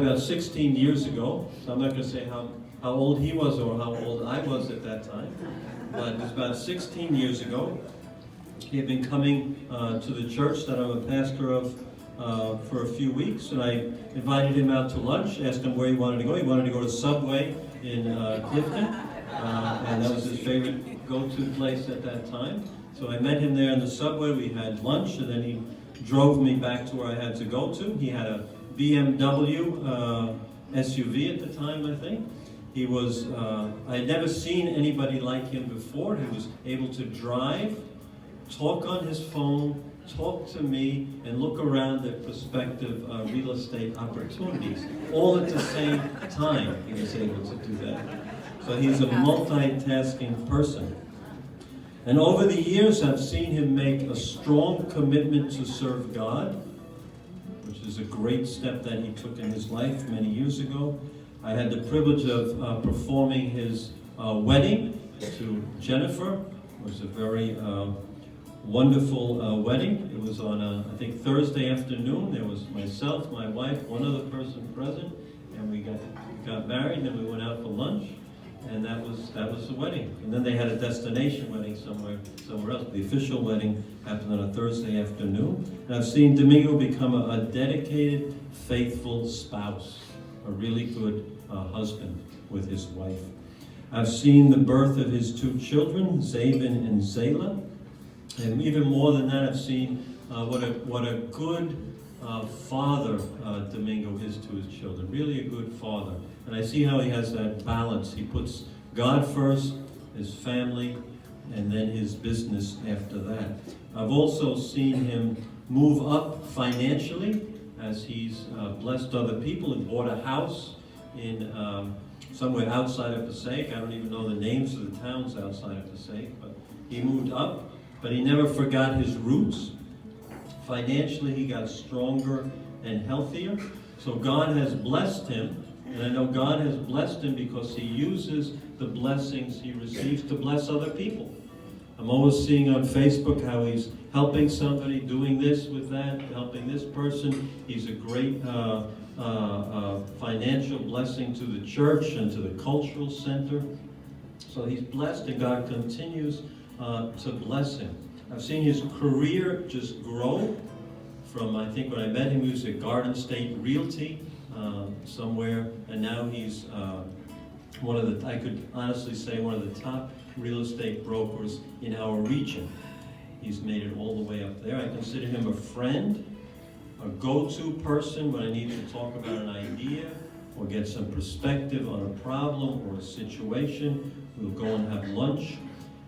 about 16 years ago, so I'm not going to say how old he was or how old I was at that time, but it was about 16 years ago. He had been coming to the church that I'm a pastor of for a few weeks, and I invited him out to lunch, asked him where he wanted to go. He wanted to go to Subway in Clifton, and that was his favorite go-to place at that time. So I met him there in the Subway. We had lunch, and then he drove me back to where I had to go to. He had a BMW SUV at the time, I think. He was, I had never seen anybody like him before. He was able to drive, talk on his phone, talk to me, and look around at prospective real estate opportunities, all at the same time. He was able to do that. So he's a multitasking person. And over the years, I've seen him make a strong commitment to serve God, which is a great step that he took in his life many years ago. I had the privilege of performing his wedding to Jennifer. It was a very wonderful wedding. It was on, I think, Thursday afternoon. There was myself, my wife, one other person present, and we got married, and then we went out for lunch, and that was the wedding. And then they had a destination wedding somewhere else. The official wedding happened on a Thursday afternoon. And I've seen Domingo become a dedicated, faithful spouse, a really good husband with his wife. I've seen the birth of his two children, Zabin and Zayla. And even more than that, I've seen what a good father Domingo is to his children. Really a good father. And I see how he has that balance. He puts God first, his family, and then his business after that. I've also seen him move up financially as he's blessed other people and bought a house in somewhere outside of Passaic. I don't even know the names of the towns outside of Passaic, but he moved up. But he never forgot his roots. Financially, he got stronger and healthier. So God has blessed him, and I know God has blessed him because he uses the blessings he receives to bless other people. I'm always seeing on Facebook how he's helping somebody, doing this with that, helping this person. He's a great financial blessing to the church and to the cultural center. So he's blessed, and God continues to bless him. I've seen his career just grow from, I think when I met him, he was at Garden State Realty somewhere, and now he's one of the, I could honestly say, one of the top real estate brokers in our region. He's made it all the way up there. I consider him a friend, a go-to person when I need to talk about an idea or get some perspective on a problem or a situation. We'll go and have lunch.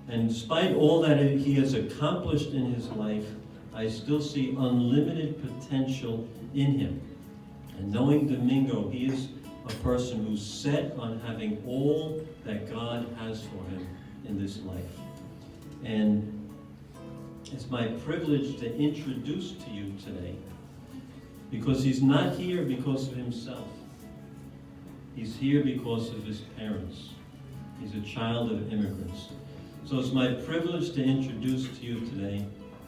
And despite all that he has accomplished in his life, I still see unlimited potential in him. And knowing Domingo, he is a person who's set on having all that God has for him in this life. And it's my privilege to introduce to you today, because he's not here because of himself. He's here because of his parents. He's a child of immigrants. So it's my privilege to introduce to you today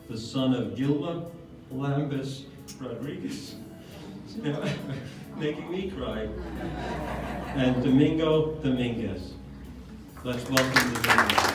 the son of Gilma Lambis Rodriguez. Making me cry. And Domingo Dominguez. Let's welcome Domingo.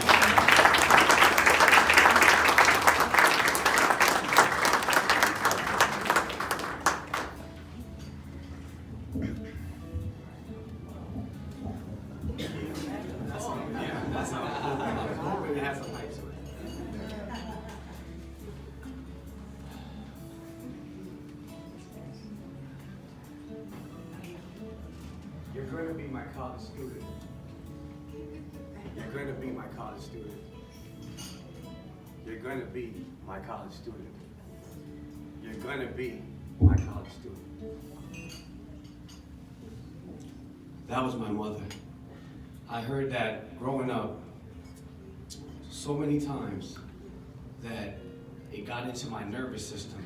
You're going to be my college student. You're going to be my college student. You're going to be my college student. You're going to be my college student. That was my mother. I heard that growing up so many times that it got into my nervous system.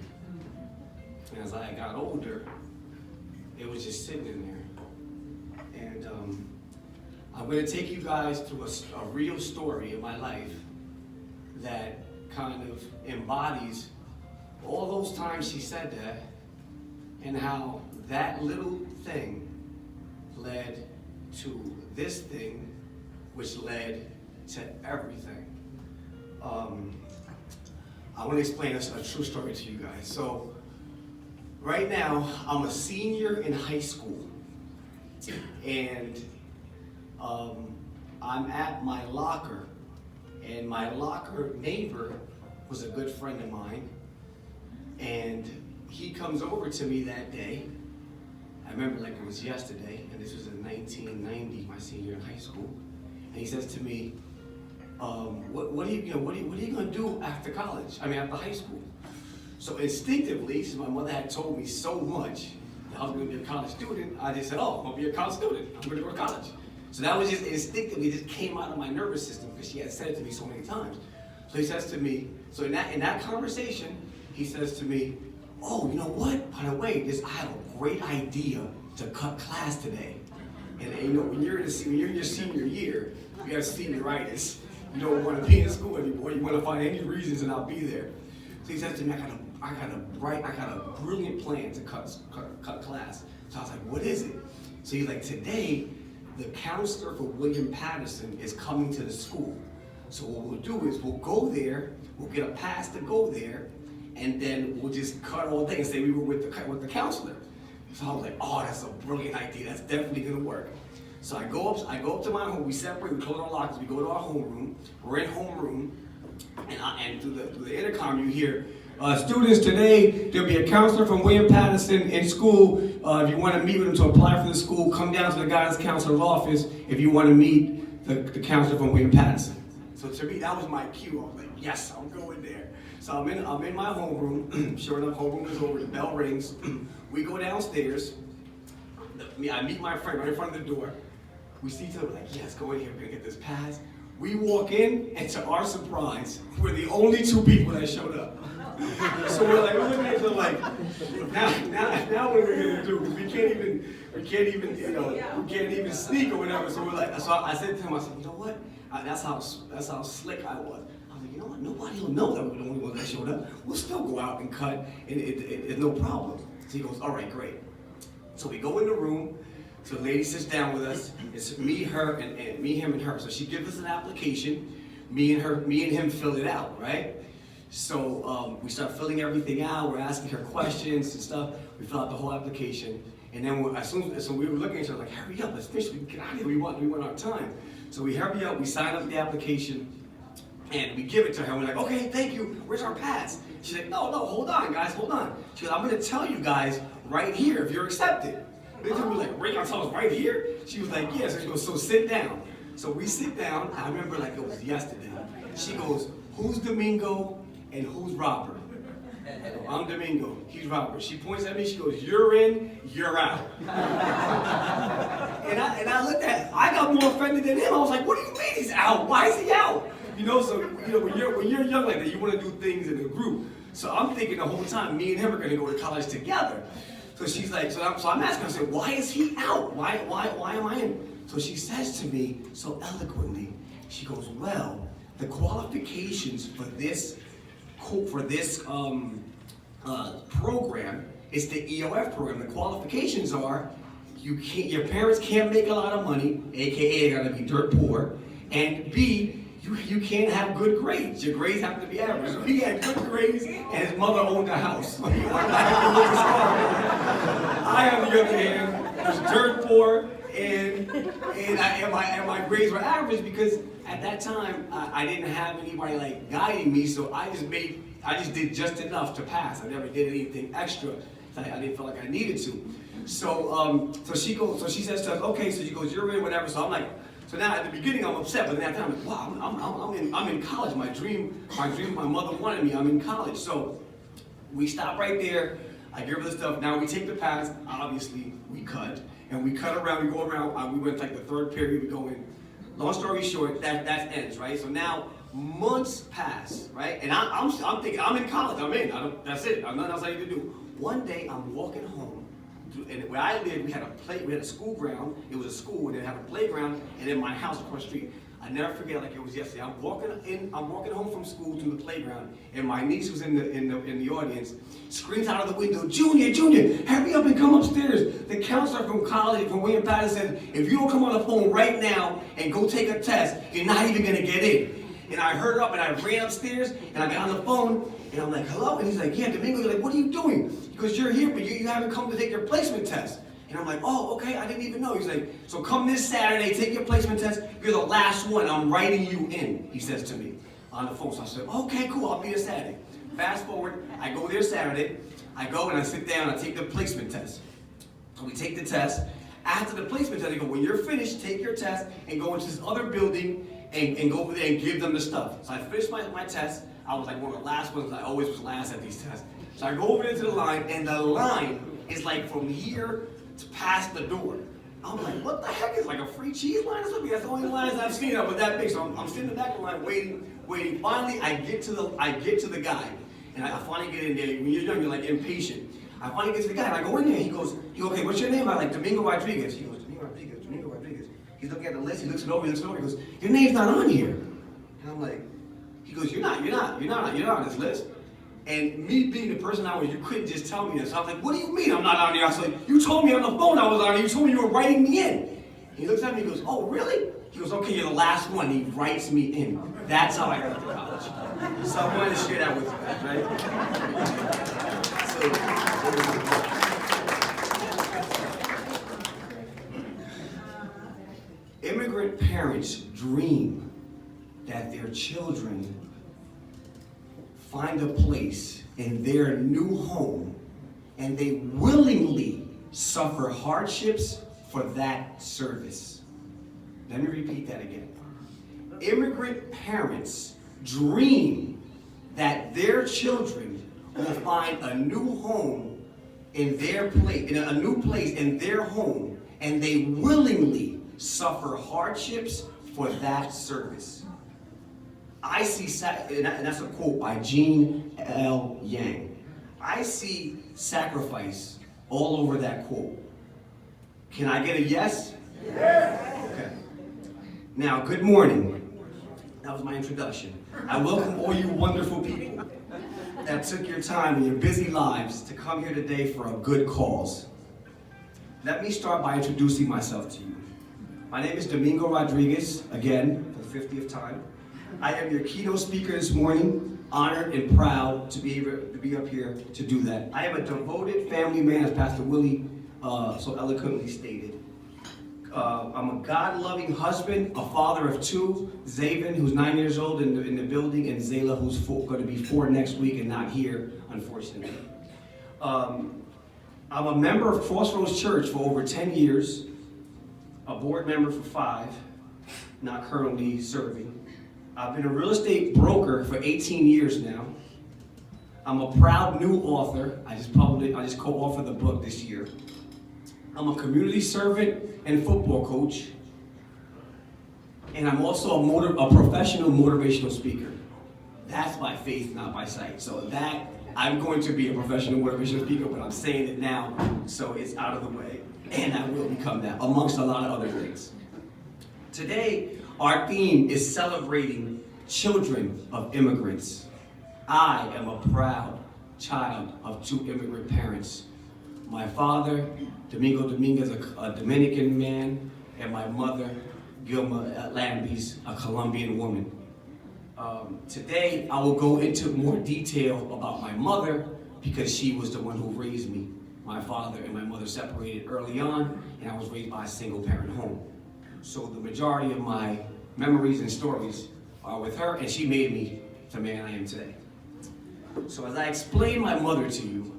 And as I got older, it was just sitting in there. And I'm going to take you guys through a real story in my life that kind of embodies all those times she said that, and how that little thing led to this thing, which led to everything. I want to explain a true story to you guys. So, right now, I'm a senior in high school, and I'm at my locker, and my locker neighbor was a good friend of mine, and he comes over to me that day. I remember like it was yesterday, and this was in 1990, my senior in high school, and he says to me, what are you gonna do after college? I mean, after high school. So instinctively, since my mother had told me so much that I was gonna be a college student, I just said, oh, I'm gonna be a college student. I'm gonna go to college. So that was just instinctively just came out of my nervous system because she had said it to me so many times. So he says to me, so in that conversation, he says to me, oh, you know what? By the way, I have a great idea to cut class today. And you know, when you're in your senior year, you have senioritis. You don't want to be in school anymore. You want to find any reasons and I'll be there. So he says to me, I got a brilliant plan to cut class. So I was like, what is it? So he's like, today, the counselor for William Patterson is coming to the school. So what we'll do is we'll go there, we'll get a pass to go there, and then we'll just cut all day and say we were with the counselor. So I was like, oh, that's a brilliant idea. That's definitely gonna work. So I go up to my home. We separate. We close our lockers. We go to our homeroom. We're in homeroom, and through the intercom you hear, students, today there'll be a counselor from William Patterson in school. If you want to meet with him to apply for the school, come down to the guidance counselor's office. If you want to meet the counselor from William Patterson. So to me, that was my cue. I was like, yes, I'm going there. So I'm in my homeroom. Sure enough, homeroom is over. The bell rings. We go downstairs. I meet my friend right in front of the door. We see each other like, yes, go in here, we're gonna get this pass. We walk in, and to our surprise, we're the only two people that showed up. So we're looking at each other like, now what are we gonna do? Because we can't even sneak or whatever. So we're like, so I said to him, I said, you know what? That's how slick I was. I was like, you know what? Nobody will know that we're the only ones that showed up. We'll still go out and cut, and it's no problem. So he goes, all right, great. So we go in the room. So the lady sits down with us. It's me, her, and me, him, and her. So she gives us an application. Me and him fill it out, right? So we start filling everything out. We're asking her questions and stuff. We fill out the whole application, and then so we were looking at each other like, hurry up, let's finish. We can get out of here. We want our time. So we hurry up. We sign up the application, and we give it to her. We're like, okay, thank you. Where's our pass? She's like, no, hold on, guys, hold on. She goes, I'm going to tell you guys right here if you're accepted. They told me like, Rick, I told us right here. She was like, yeah. So she goes, so sit down. So we sit down. I remember like it was yesterday. She goes, who's Domingo and who's Robert? I'm Domingo. He's Robert. She points at me. She goes, you're in, you're out. and I looked at him. I got more offended than him. I was like, what do you mean he's out? Why is he out? You know, so when you're young like that, you want to do things in a group. So I'm thinking the whole time, me and him are going to go to college together. So she's like, so I'm asking her, I said, why is he out? Why am I in? So she says to me so eloquently, she goes, well, the qualifications for this program is the EOF program. The qualifications are, your parents can't make a lot of money, AKA they're gonna be dirt poor, and B, you can't have good grades. Your grades have to be average. So he had good grades, and his mother owned a house. I, on the other hand, was dirt poor, and my grades were average because at that time I didn't have anybody like guiding me, so I just did just enough to pass. I never did anything extra. I didn't feel like I needed to. So she says to us, okay, so she goes, you're in, whatever. So I'm like. So now at the beginning I'm upset, but then at that time I'm like, wow, I'm in college. My dream my mother wanted me, I'm in college. So we stop right there, I give her the stuff, now we take the pass, obviously we cut, and we cut around, we go around, we went like the third period, we go in. Long story short, that ends, right? So now months pass, right? And I'm thinking, I'm in college, I'm in, that's it, nothing else I need to do. One day I'm walking home, and where I lived, we had a school ground. It was a school, and it had a playground, and then my house across the street. I never forget like it was yesterday. I'm walking home from school to the playground, and my niece who's in the audience screams out of the window, Junior, hurry up and come upstairs. The counselor from college, from William Patterson, said, if you don't come on the phone right now and go take a test, you're not even gonna get in. And I heard her up and I ran upstairs and I got on the phone and I'm like, hello? And he's like, yeah, Domingo. You're like, what are you doing? Because you're here, but you haven't come to take your placement test. And I'm like, oh, okay, I didn't even know. He's like, so come this Saturday, take your placement test. You're the last one. I'm writing you in, he says to me on the phone. So I said, okay, cool, I'll be there Saturday. Fast forward, I go there Saturday. I go and I sit down and I take the placement test. So we take the test. After the placement test, they go, when you're finished, take your test and go into this other building and go over there and give them the stuff. So I finished my test. I was like one of the last ones. I always was last at these tests. So I go over into the line, and the line is like from here to past the door. I'm like, what the heck? Is like a free cheese line or something? That's the only lines I've seen that was that big. So I'm sitting in the back of the line waiting. Finally, I get to the guy, and I finally get in there. When you're young, you're like impatient. I finally get to the guy, and I go in there. He goes, okay, what's your name? I'm like, Domingo Rodriguez. He goes, Domingo Rodriguez. He's looking at the list. He looks it over. He goes, your name's not on here. And I'm like, he goes, you're not on this list. And me being the person I was, you couldn't just tell me this. I was like, what do you mean I'm not on here? I was like, you told me on the phone I was on here. You told me you were writing me in. And he looks at me and goes, oh, really? He goes, okay, you're the last one. He writes me in. That's how I got to college. So I wanted to share that with you, right? Immigrant parents dream that their children find a place in their new home, and they willingly suffer hardships for that service. Let me repeat that again. Immigrant parents dream that their children will find a new home in their place, a new place in their home, and they willingly suffer hardships for that service. I see, and that's a quote by Jean L. Yang. I see sacrifice all over that quote. Can I get a yes? Yes. Okay. Now, good morning. That was my introduction. I welcome all you wonderful people that took your time in your busy lives to come here today for a good cause. Let me start by introducing myself to you. My name is Domingo Rodriguez, again, for the 50th time. I am your keynote speaker this morning, honored and proud to be up here to do that. I am a devoted family man, as Pastor Willie so eloquently stated. I'm a God-loving husband, a father of two, Zaven, who's 9 years old in the building, and Zayla, who's going to be 4 next week and not here, unfortunately. I'm a member of Crossroads Church for over 10 years, a board member for 5, not currently serving. I've been a real estate broker for 18 years now. I'm a proud new author. I just co-authored the book this year. I'm a community servant and football coach. And I'm also a professional motivational speaker. That's by faith, not by sight. So that, I'm going to be a professional motivational speaker, but I'm saying it now so it's out of the way. And I will become that, amongst a lot of other things. Today, our theme is celebrating children of immigrants. I am a proud child of 2 immigrant parents. My father, Domingo Dominguez, a Dominican man, and my mother, Gilma Lambis, a Colombian woman. Today, I will go into more detail about my mother because she was the one who raised me. My father and my mother separated early on, and I was raised by a single-parent home. So the majority of my memories and stories are with her, and she made me the man I am today. So as I explain my mother to you,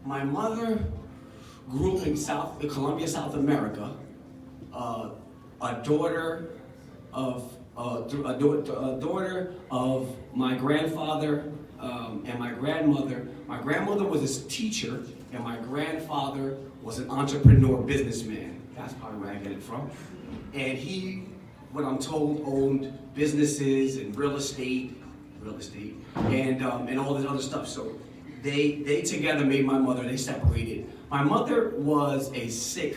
my mother grew up in Colombia, South America, a daughter of my grandfather and my grandmother. My grandmother was a teacher, and my grandfather was an entrepreneur businessman. That's probably where I get it from. And he, what I'm told, owned businesses and real estate, and all this other stuff. So they together made my mother. They separated. My mother was a sick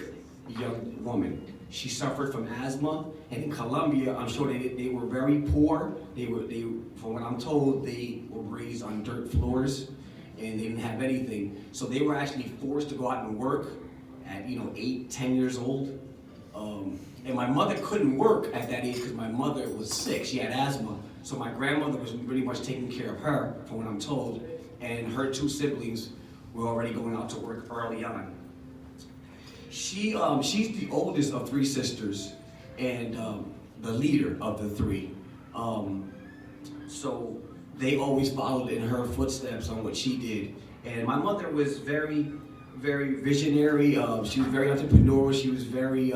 young woman. She suffered from asthma, and in Colombia, I'm sure they were very poor. From what I'm told, they were raised on dirt floors, and they didn't have anything. So they were actually forced to go out and work at 8, 10 years old. And my mother couldn't work at that age because my mother was sick. She had asthma. So my grandmother was pretty much taking care of her, from what I'm told, and her 2 siblings were already going out to work early on. She's the oldest of 3 sisters and the leader of the 3. So they always followed in her footsteps on what she did. And my mother was very, very visionary. She was very entrepreneurial. She was very,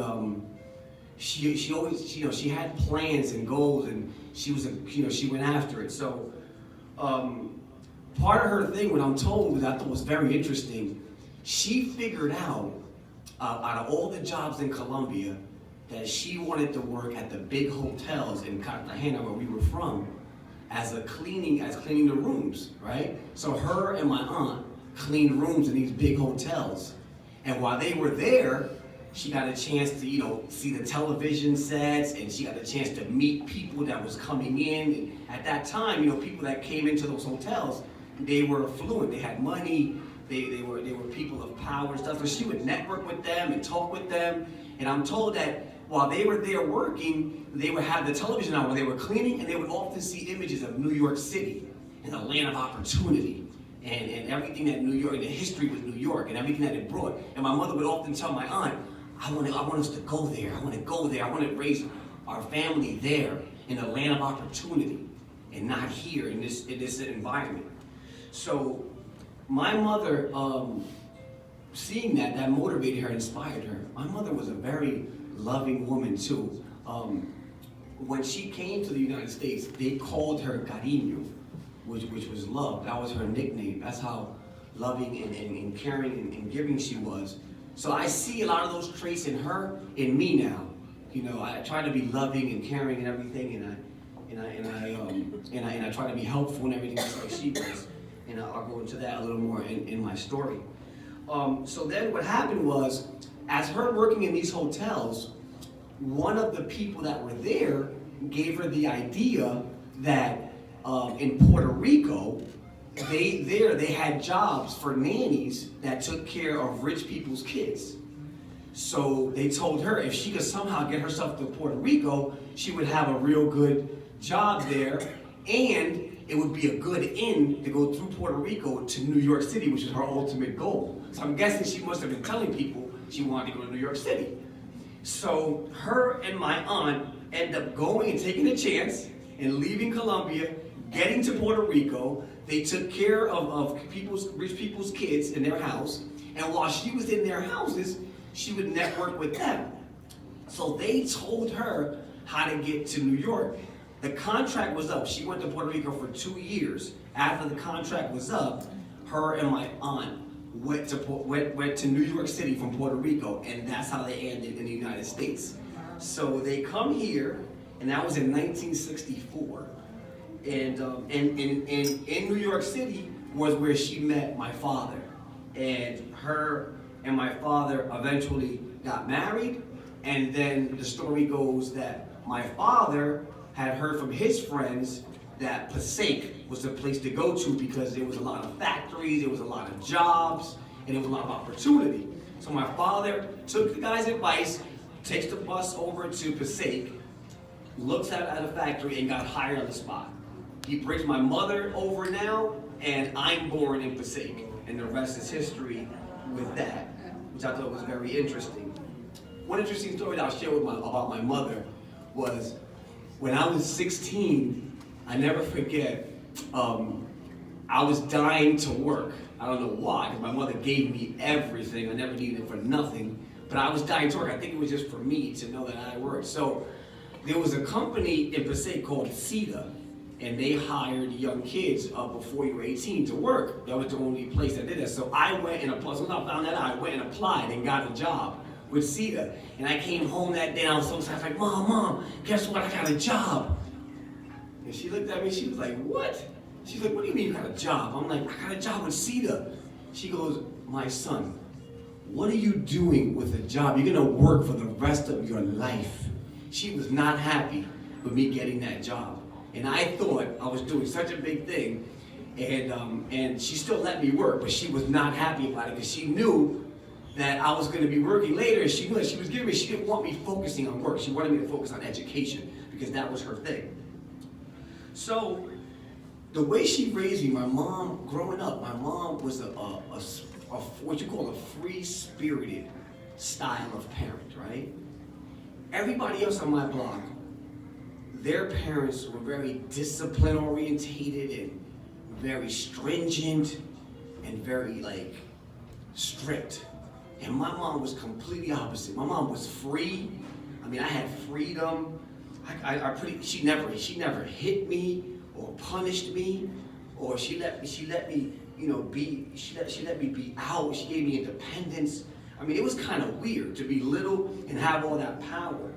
she always, she had plans and goals, and she was, she went after it. So part of her thing, what I'm told, was I thought was very interesting. She figured out of all the jobs in Colombia, that she wanted to work at the big hotels in Cartagena, where we were from, as cleaning the rooms, right? So her and my aunt cleaned rooms in these big hotels. And while they were there, she got a chance to, see the television sets, and she got a chance to meet people that was coming in. And at that time, people that came into those hotels, they were affluent, they had money, they were people of power and stuff. So she would network with them and talk with them. And I'm told that while they were there working, they would have the television on when they were cleaning, and they would often see images of New York City and the land of opportunity, and everything that New York, and the history with New York, and everything that it brought. And my mother would often tell my aunt, I want us to go there. I want to go there. I want to raise our family there in the land of opportunity, and not here in this environment. So my mother, seeing that motivated her, inspired her. My mother was a very loving woman too. When she came to the United States, they called her Cariño, which was love. That was her nickname. That's how loving and caring and giving she was. So I see a lot of those traits in her, in me now. I try to be loving and caring and everything, and I try to be helpful and everything just like she was. And I'll go into that a little more in my story. So then what happened was, as her working in these hotels, one of the people that were there gave her the idea that in Puerto Rico, they had jobs for nannies that took care of rich people's kids. So they told her if she could somehow get herself to Puerto Rico, she would have a real good job there, and it would be a good in to go through Puerto Rico to New York City, which is her ultimate goal. So I'm guessing she must have been telling people she wanted to go to New York City. So her and my aunt end up going and taking a chance and leaving Colombia, getting to Puerto Rico. They took care of rich people's kids in their house, and while she was in their houses, she would network with them. So they told her how to get to New York. The contract was up. She went to Puerto Rico for 2 years. After the contract was up, her and my aunt went to New York City from Puerto Rico, and that's how they ended in the United States. So they come here, and that was in 1964. And in New York City was where she met my father. And her and my father eventually got married, and then the story goes that my father had heard from his friends that Passaic was the place to go to because there was a lot of factories, there was a lot of jobs, and there was a lot of opportunity. So my father took the guy's advice, takes the bus over to Passaic, looks at a factory, and got hired on the spot. He brings my mother over now, and I'm born in Passaic, and the rest is history with that, which I thought was very interesting. One interesting story that I'll share about my mother was when I was 16, I never forget, I was dying to work. I don't know why, because my mother gave me everything. I never needed it for nothing, but I was dying to work. I think it was just for me to know that I worked. So there was a company in Passaic called CETA, and they hired young kids before you were 18 to work. That was the only place that did that. So I went and applied. So when I found that out, I went and applied and got a job with CETA. And I came home that day and I was so excited. I was like, Mom, guess what? I got a job. And she looked at me, she was like, what? She's like, what do you mean you got a job? I'm like, I got a job with CETA. She goes, my son, what are you doing with a job? You're gonna work for the rest of your life. She was not happy with me getting that job. And I thought I was doing such a big thing, and she still let me work, but she was not happy about it because she knew that I was gonna be working later, and she knew that she was giving me, she didn't want me focusing on work. She wanted me to focus on education because that was her thing. So, the way she raised me, my mom, growing up, my mom was a what you call a free-spirited style of parent, right? Everybody else on my block, their parents were very discipline-orientated and very stringent and very, like, strict. And my mom was completely opposite. My mom was free. I mean, I had freedom. She never hit me or punished me, or she let me, you know, she let me be out. She gave me independence. I mean, it was kind of weird to be little and have all that power.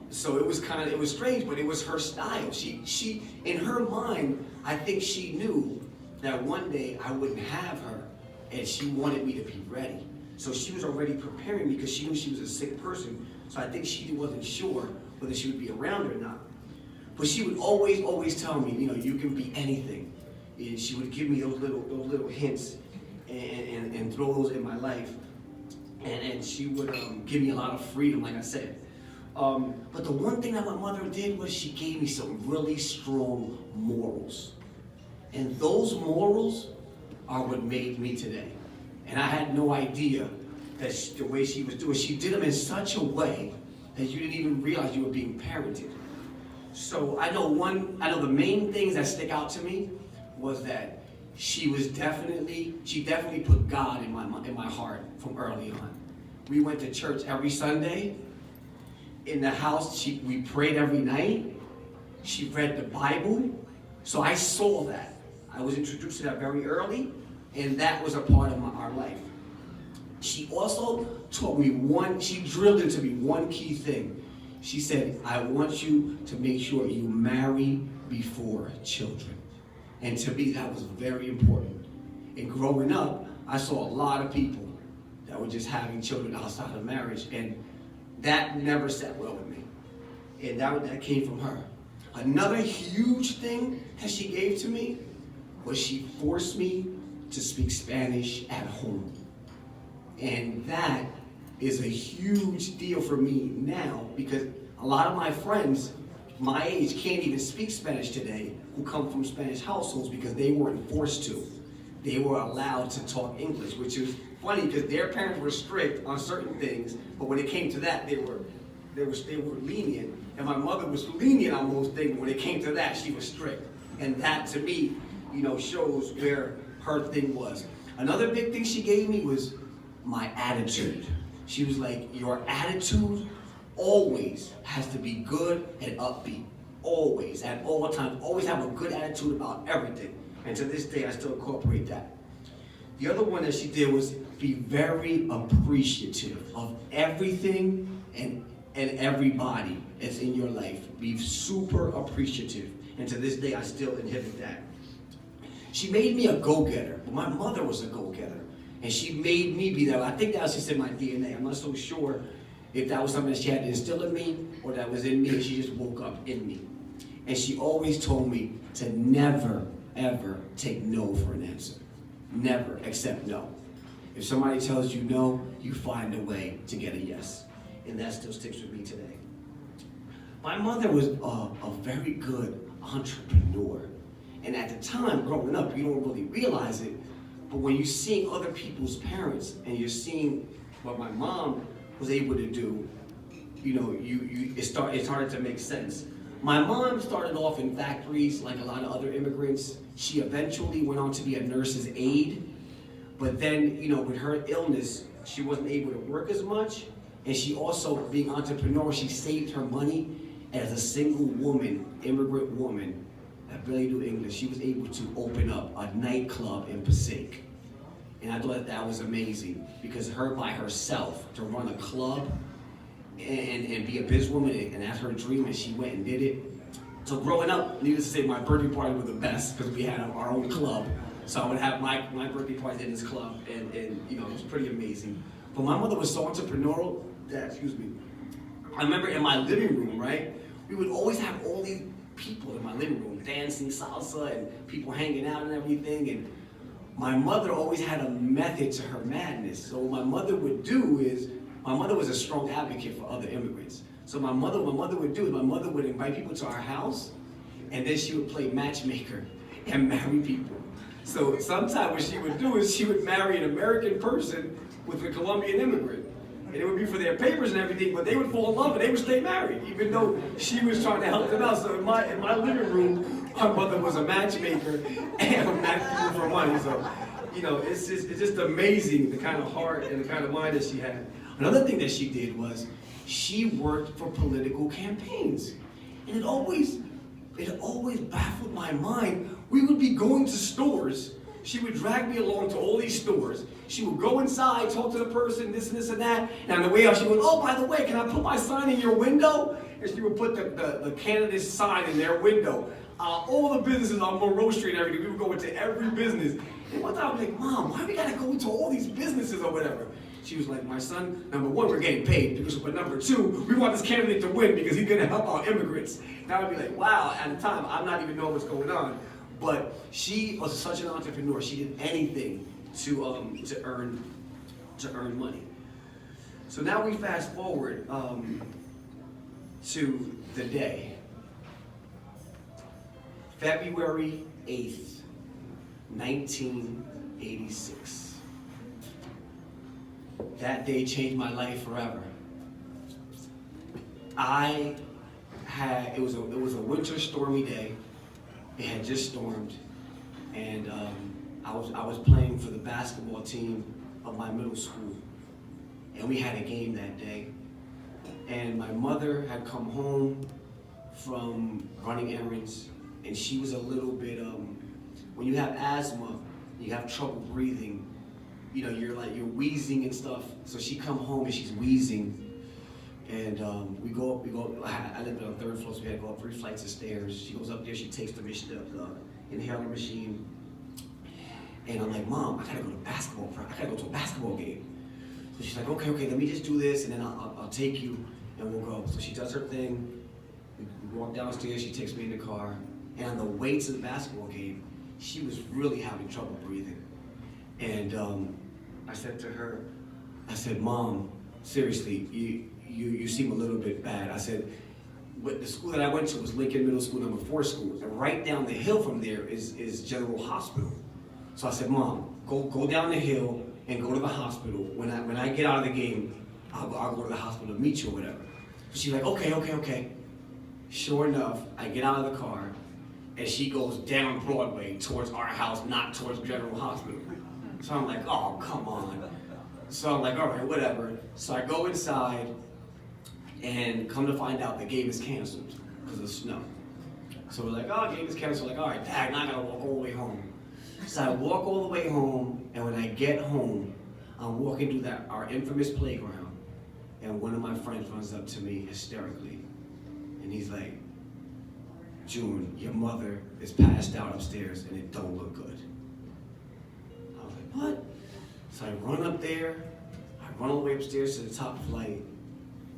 So it was strange, but it was her style. She, in her mind, I think she knew that one day I wouldn't have her, and she wanted me to be ready. So she was already preparing me because she knew she was a sick person. So I think she wasn't sure whether she would be around or not. But she would always tell me, you know, you can be anything. And she would give me those little hints and throw those in my life. And she would give me a lot of freedom, like I said. But the one thing that my mother did was she gave me some really strong morals. And those morals are what made me today. And I had no idea that the way she was doing, she did them in such a way that you didn't even realize you were being parented. So I know the main things that stick out to me was that she definitely put God in my heart from early on. We went to church every Sunday. In the house, we prayed every night. She read the Bible. So I saw that. I was introduced to that very early, and that was a part of our life. She also taught me she drilled into me one key thing. She said, I want you to make sure you marry before children. And to me, that was very important. And growing up, I saw a lot of people that were just having children outside of marriage, and that never sat well with me. And that came from her. Another huge thing that she gave to me was she forced me to speak Spanish at home. And that is a huge deal for me now, because a lot of my friends my age can't even speak Spanish today who come from Spanish households because they weren't forced to. They were allowed to talk English, which is funny because their parents were strict on certain things, but when it came to that, they were lenient. And my mother was lenient on most things, but when it came to that, she was strict. And that, to me, you know, shows where her thing was. Another big thing she gave me was my attitude. She was like, your attitude always has to be good and upbeat. Always, at all times. Always have a good attitude about everything. And to this day, I still incorporate that. The other one that she did was be very appreciative of everything and everybody that's in your life. Be super appreciative. And to this day, I still inhibit that. She made me a go-getter. But my mother was a go-getter. And she made me be that. I think that was just in my DNA. I'm not so sure if that was something that she had to instill in me or that was in me and she just woke up in me. And she always told me to never, ever take no for an answer. Never accept no. If somebody tells you no, you find a way to get a yes. And that still sticks with me today. My mother was a very good entrepreneur. And at the time, growing up, you don't really realize it, but when you're seeing other people's parents and you're seeing what my mom was able to do, you know, it started to make sense. My mom started off in factories like a lot of other immigrants. She eventually went on to be a nurse's aide, but then, you know, with her illness, she wasn't able to work as much, and she also, being an entrepreneur, she saved her money as a single woman, immigrant woman, that barely knew English. She was able to open up a nightclub in Passaic. And I thought that was amazing, because her by herself to run a club and be a businesswoman, and that's her dream, and she went and did it. So growing up, needless to say, my birthday party was the best because we had our own club. So I would have my birthday party in this club, and you know, it was pretty amazing. But my mother was so entrepreneurial that, excuse me, I remember in my living room, right, we would always have all these people in my living room dancing salsa and people hanging out and everything. And my mother always had a method to her madness. So what my mother would do is, my mother was a strong advocate for other immigrants. So what my mother would do is, my mother would invite people to our house, and then she would play matchmaker and marry people. So sometimes what she would do is she would marry an American person with a Colombian immigrant. And it would be for their papers and everything, but they would fall in love and they would stay married, even though she was trying to help them out. So in my living room, my mother was a matchmaker and matched people for money. So, you know, it's just amazing the kind of heart and the kind of mind that she had. Another thing that she did was she worked for political campaigns. And it always baffled my mind. We would be going to stores. She would drag me along to all these stores. She would go inside, talk to the person, this and this and that. And on the way out, she would, oh, by the way, can I put my sign in your window? And she would put the candidate's sign in their window. All the businesses on Monroe Street and everything, we would go into every business. And one time I was like, Mom, why we gotta go into all these businesses or whatever? She was like, my son, number one, we're getting paid, but number two, we want this candidate to win because he's gonna help our immigrants. And I would be like, wow, at the time, I'm not even knowing what's going on. But she was such an entrepreneur. She did anything to earn money. So now we fast forward to the day, February 8th, 1986. That day changed my life forever. It was a winter stormy day. It had just stormed, and I was playing for the basketball team of my middle school, and we had a game that day. And my mother had come home from running errands, and she was a little bit when you have asthma, you have trouble breathing. You know, you're wheezing and stuff. So she come home and she's wheezing. And we go up, I lived on the 3rd floor, so we had to go up 3 flights of stairs. She goes up there, she takes the inhaler machine. And I'm like, Mom, I gotta go to a basketball game. So she's like, okay, let me just do this, and then I'll take you, and we'll go. So she does her thing, we walk downstairs, she takes me in the car, and on the way to the basketball game, she was really having trouble breathing. And I said to her, Mom, seriously, you seem a little bit bad. I said, the school that I went to was Lincoln Middle School, number 4 school. And right down the hill from there is General Hospital. So I said, Mom, go down the hill and go to the hospital. When I get out of the game, I'll go to the hospital to meet you or whatever. So she's like, okay. Sure enough, I get out of the car, and she goes down Broadway towards our house, not towards General Hospital. So I'm like, oh, come on. So I'm like, all right, whatever. So I go inside, and come to find out the game is canceled because of snow. So we're like, oh, game is canceled. Like, all right, Dad, now I gotta walk all the way home. So I walk all the way home, and when I get home, I'm walking through our infamous playground, and one of my friends runs up to me hysterically, and he's like, June, your mother is passed out upstairs, and it don't look good. I was like, what? So I run up there, I run all the way upstairs to the top flight,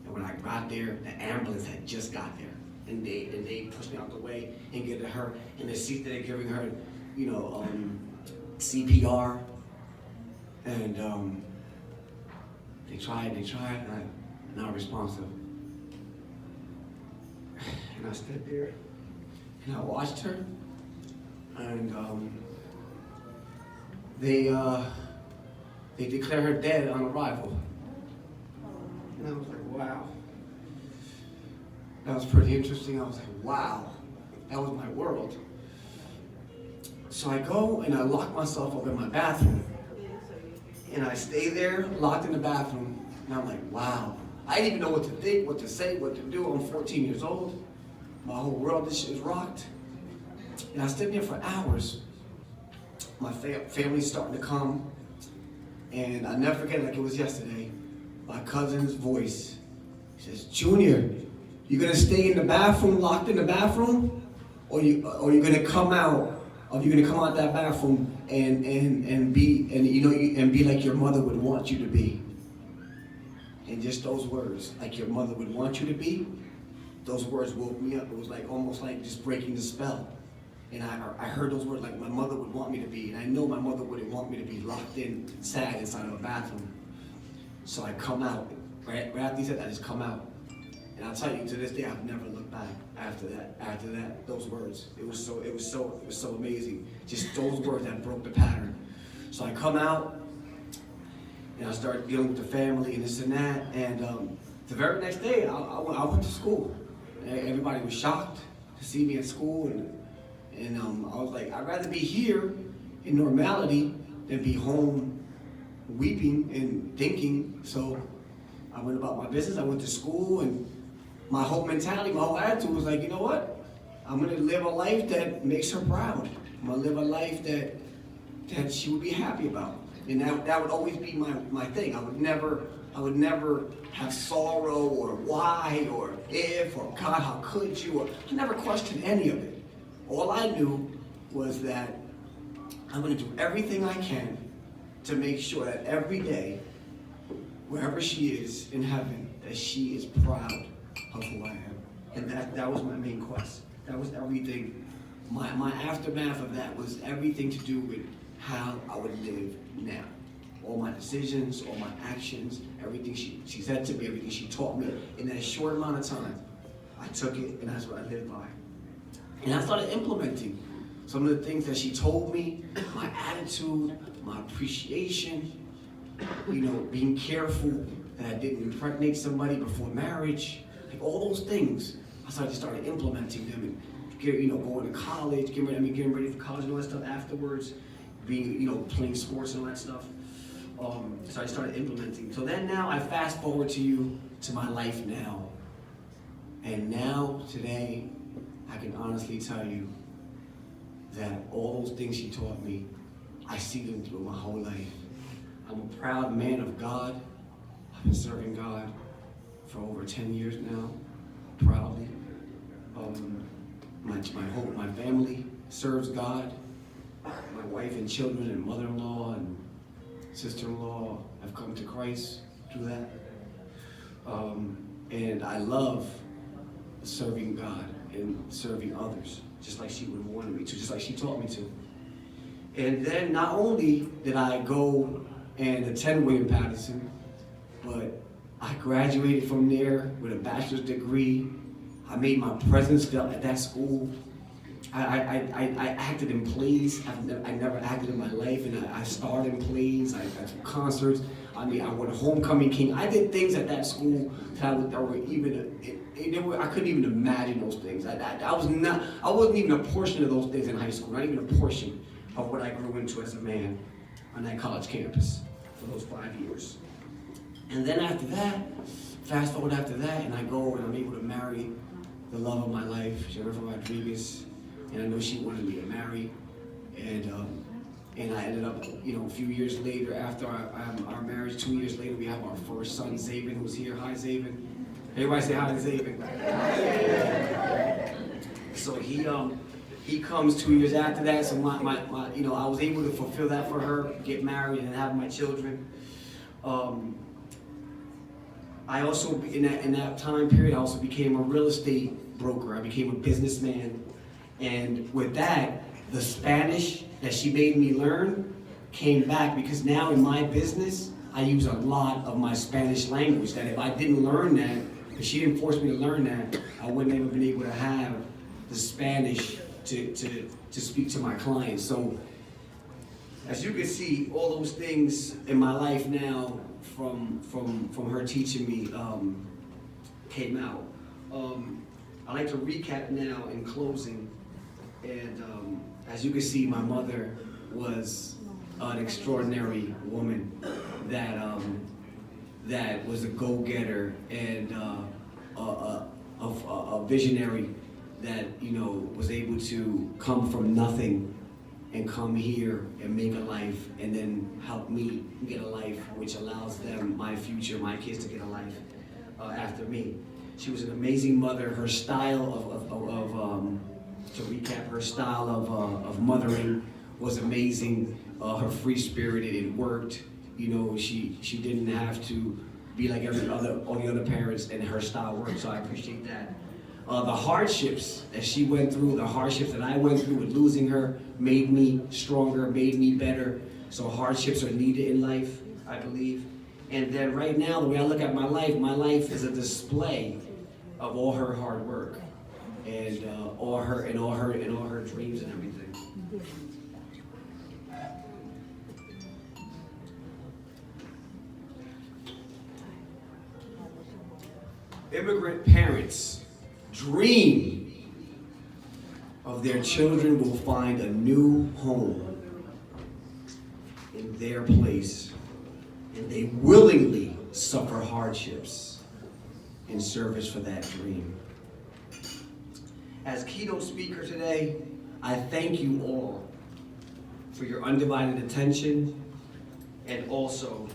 and when I got there, the ambulance had just got there. And they pushed me out the way and get to her in the seat that they're giving her, you know, CPR. And they tried, and I'm not responsive. And I stood there, and I watched her, and they declare her dead on arrival. And I was like, wow. That was pretty interesting. I was like, wow, that was my world. So I go and I lock myself up in my bathroom. And I stay there, locked in the bathroom, and I'm like, wow. I didn't even know what to think, what to say, what to do. I'm 14 years old. My whole world is rocked. And I stood there for hours. My family's starting to come. And I never forget, like it was yesterday, my cousin's voice. He says, Junior, you gonna stay in the bathroom, locked in the bathroom? Or you gonna come out of you're gonna come out that bathroom and be like your mother would want you to be. And just those words, like your mother would want you to be, those words woke me up. It was like almost like just breaking the spell. And I heard those words like my mother would want me to be, and I know my mother wouldn't want me to be locked in, sad inside of a bathroom. So I come out. Right after he said that, I just come out. And I'll tell you, to this day, I've never looked back after that, those words. It was so amazing. Just those words that broke the pattern. So I come out, and I started dealing with the family and this and that. And the very next day, I went to school. And everybody was shocked to see me at school, and I was like, I'd rather be here in normality than be home weeping and thinking. So I went about my business. I went to school, and my whole mentality, my whole attitude was like, you know what? I'm gonna live a life that makes her proud. I'm gonna live a life that she would be happy about. And that would always be my thing. I would never have sorrow or why or if or God, how could you? Or I never questioned any of it. All I knew was that I'm gonna do everything I can to make sure that every day, wherever she is in heaven, that she is proud of who I am. And that was my main quest. That was everything. My aftermath of that was everything to do with how I would live now. All my decisions, all my actions, everything she said to me, everything she taught me. In that short amount of time, I took it and that's what I lived by. And I started implementing some of the things that she told me, my attitude, my appreciation, being careful that I didn't impregnate somebody before marriage, like all those things. I started implementing them and going to college, getting ready for college and all that stuff afterwards, playing sports and all that stuff. So I started implementing. So then now I fast forward to my life now. And now, today, I can honestly tell you that all those things she taught me, I see them through my whole life. I'm a proud man of God. I've been serving God for over 10 years now, proudly. My family serves God. My wife and children and mother-in-law and sister-in-law have come to Christ through that. And I love serving God and serving others, just like she would have wanted me to, just like she taught me to. And then not only did I go and attend William-Paterson, but I graduated from there with a bachelor's degree. I made my presence felt at that school. I acted in plays. I never acted in my life, and I starred in plays. I did concerts. I went homecoming king. I did things at that school that I couldn't even imagine those things. I wasn't even a portion of those things in high school. Not even a portion of what I grew into as a man on that college campus for those 5 years. And then after that, fast forward after that, and I go and I'm able to marry the love of my life, Jennifer Rodriguez. And I know she wanted me to marry, and I ended up, a few years later, after our marriage, 2 years later, we have our first son, Zaven, who's here. Hi, Zaven. Everybody say hi to Zaven. So he comes 2 years after that. So I was able to fulfill that for her, get married, and have my children. I also, in that time period, I also became a real estate broker. I became a businessman. And with that, the Spanish that she made me learn came back, because now in my business, I use a lot of my Spanish language, that if I didn't learn that, if she didn't force me to learn that, I wouldn't have been able to have the Spanish to speak to my clients. So as you can see, all those things in my life now from her teaching me came out. I'd like to recap now in closing. And as you can see, my mother was an extraordinary woman that was a go-getter and a visionary that was able to come from nothing and come here and make a life, and then help me get a life, which allows them, my future, my kids, to get a life after me. She was an amazing mother. Her style To recap, her style of mothering was amazing. Her free spirited, it worked. You know, she didn't have to be like all the other parents, and her style worked. So I appreciate that. The hardships that she went through, the hardships that I went through with losing her, made me stronger, made me better. So hardships are needed in life, I believe. And then right now, the way I look at my life is a display of all her hard work and all her dreams and everything. Immigrant parents dream of their children will find a new home in their place, and they willingly suffer hardships in service for that dream. As keynote speaker today, I thank you all for your undivided attention, and also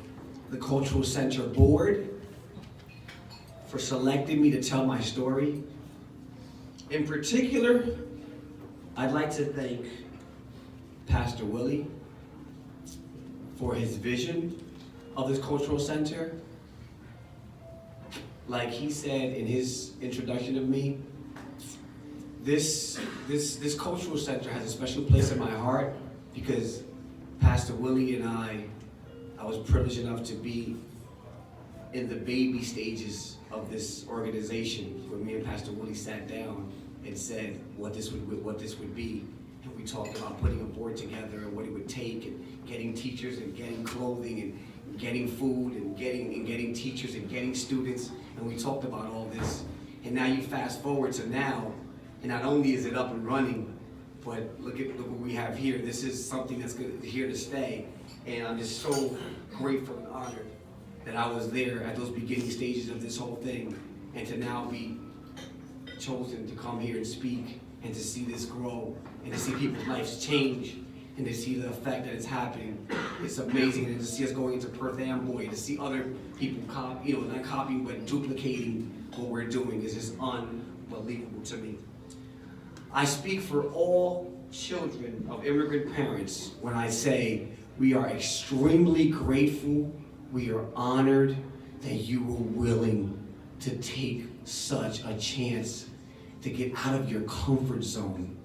the Cultural Center Board for selecting me to tell my story. In particular, I'd like to thank Pastor Willie for his vision of this cultural center. Like he said in his introduction of me, this cultural center has a special place in my heart because Pastor Willie and I was privileged enough to be in the baby stages of this organization, where me and Pastor Willie sat down and said what this would be, and we talked about putting a board together and what it would take, and getting teachers and getting clothing and getting food and getting teachers and getting students, and we talked about all this. And now you fast forward to now, and not only is it up and running, but look what we have here. This is something that's here to stay, and I'm just so grateful and honored that I was there at those beginning stages of this whole thing, and to now be chosen to come here and speak, and to see this grow, and to see people's lives change, and to see the effect that it's happening. It's amazing, and to see us going into Perth Amboy, to see other people not copying, but duplicating what we're doing is just unbelievable to me. I speak for all children of immigrant parents when I say we are extremely grateful. We are honored that you were willing to take such a chance to get out of your comfort zone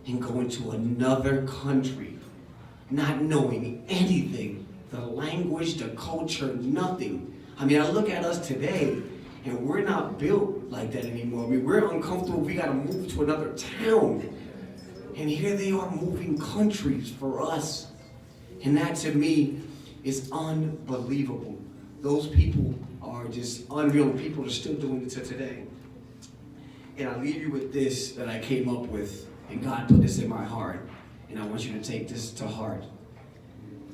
and go into another country, not knowing anything, the language, the culture, nothing. I mean, I look at us today, and we're not built like that anymore. I mean, we're uncomfortable. We got to move to another town. And here they are moving countries for us. And that, to me, is unbelievable. Those people are just unreal. People are still doing it to today. And I leave you with this that I came up with, and God put this in my heart, and I want you to take this to heart.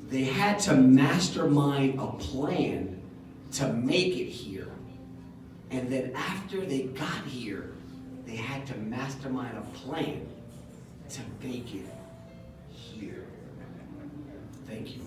They had to mastermind a plan to make it here. And then after they got here, they had to mastermind a plan to make it here. Thank you.